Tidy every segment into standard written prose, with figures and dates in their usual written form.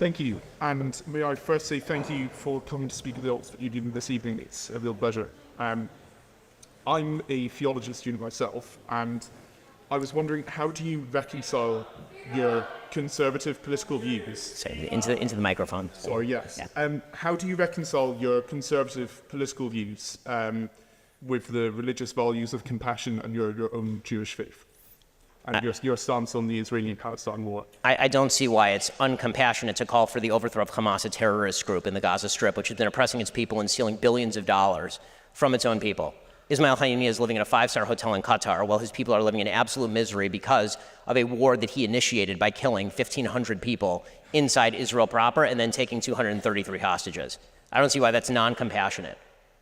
Thank you, and may I first say thank you for coming to speak at the Oxford Union this evening. It's a real pleasure. I'm a theology student myself, and I was wondering, how do you reconcile your conservative political views? Say into the microphone. Sorry, yes. Yeah. How do you reconcile your conservative political views with the religious values of compassion and your own Jewish faith? And your stance on the Israeli-Palestine war? I don't see why it's uncompassionate to call for the overthrow of Hamas, a terrorist group in the Gaza Strip, which has been oppressing its people and stealing billions of dollars from its own people. Ismail Haniyeh is living in a 5-star hotel in Qatar while his people are living in absolute misery because of a war that he initiated by killing 1,500 people inside Israel proper and then taking 233 hostages. I don't see why that's non-compassionate.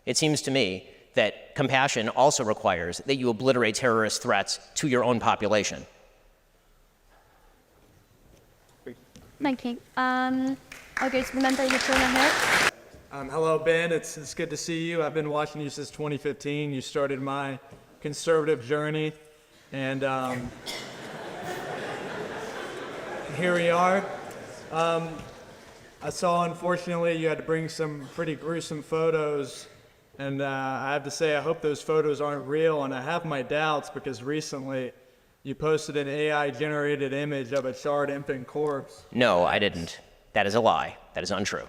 It seems to me that compassion also requires that you obliterate terrorist threats to your own population. Thank you. I'll go to the member in the corner here. Hello, Ben. It's good to see you. I've been watching you since 2015. You started my conservative journey, and here we are. I saw, unfortunately, you had to bring some pretty gruesome photos, and I have to say, I hope those photos aren't real, and I have my doubts because recently you posted an AI-generated image of a charred infant corpse. No, I didn't. That is a lie. That is untrue.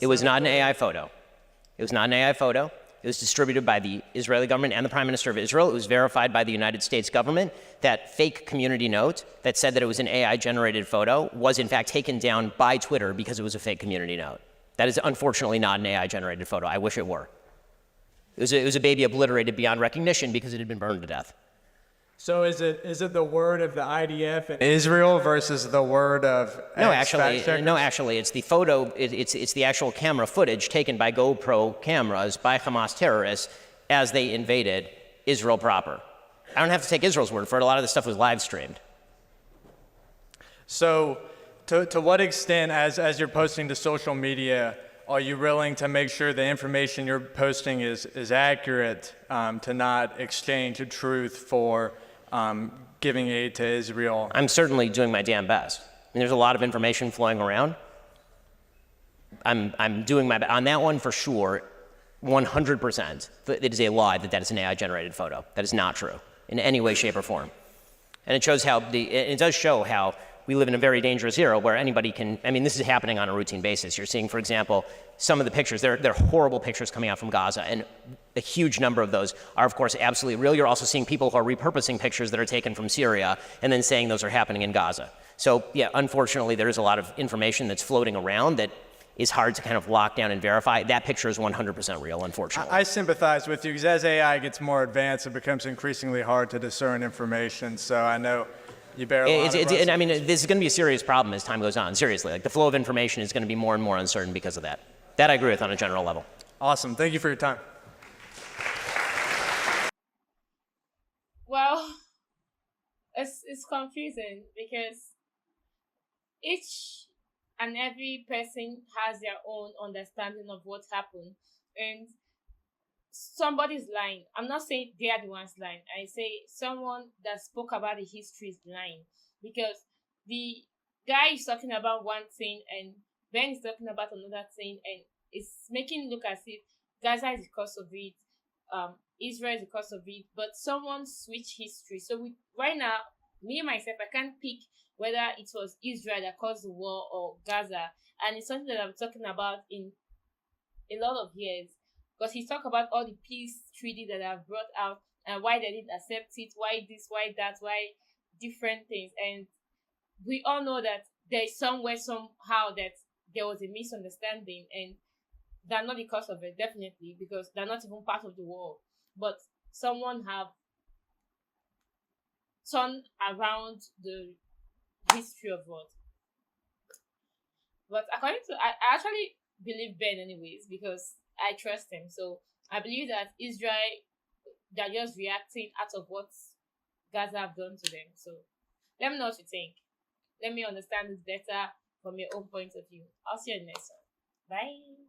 It was not an AI photo. It was not an AI photo. It was distributed by the Israeli government and the Prime Minister of Israel. It was verified by the United States government. That fake community note that said that it was an AI-generated photo was in fact taken down by Twitter because it was a fake community note. That is unfortunately not an AI-generated photo. I wish it were. It was a baby obliterated beyond recognition because it had been burned to death. So is it the word of the IDF in Israel versus the word of No, actually, it's the photo. It's the actual camera footage taken by GoPro cameras by Hamas terrorists as they invaded Israel proper. I don't have to take Israel's word for it. A lot of this stuff was live streamed. So, to what extent, as you're posting to social media, are you willing to make sure the information you're posting is accurate, to not exchange the truth for giving aid to Israel? I'm certainly doing my damn best. I mean, there's a lot of information flowing around. I'm doing my best. On that one for sure, 100%. It is a lie that is an AI-generated photo. That is not true in any way, shape, or form. And it shows how it does show how we live in a very dangerous era where anybody can, I mean, this is happening on a routine basis. You're seeing, for example, some of the pictures, they're horrible pictures coming out from Gaza, and a huge number of those are, of course, absolutely real. You're also seeing people who are repurposing pictures that are taken from Syria and then saying those are happening in Gaza. So, yeah, unfortunately, there is a lot of information that's floating around that is hard to kind of lock down and verify. That picture is 100% real, unfortunately. I sympathize with you because as AI gets more advanced, it becomes increasingly hard to discern information. So I know you bear a lot of I mean, this is going to be a serious problem as time goes on, seriously. Like, the flow of information is going to be more and more uncertain because of that. That I agree with on a general level. Awesome. Thank you for your time. Well, it's confusing because each and every person has their own understanding of what happened, and somebody's lying. I'm not saying they are the ones lying. I say someone that spoke about the history is lying, because the guy is talking about one thing and Ben is talking about another thing, and it's making it look as if Gaza is the cause of it, Israel is the cause of it, but someone switched history. So right now, me myself, I can't pick whether it was Israel that caused the war or Gaza, and it's something that I'm talking about in a lot of years, because he talked about all the peace treaty that I've brought out and why they didn't accept it, why this, why that, why different things. And we all know that there is somewhere, somehow, that there was a misunderstanding, and they're not the cause of it, definitely, because they're not even part of the war. But someone have turned around the history of what. But according to, I actually believe Ben anyways, because I trust him. So I believe that Israel, they're just reacting out of what Gaza have done to them. So let me know what you think. Let me understand this better from your own point of view. I'll see you in the next one. Bye.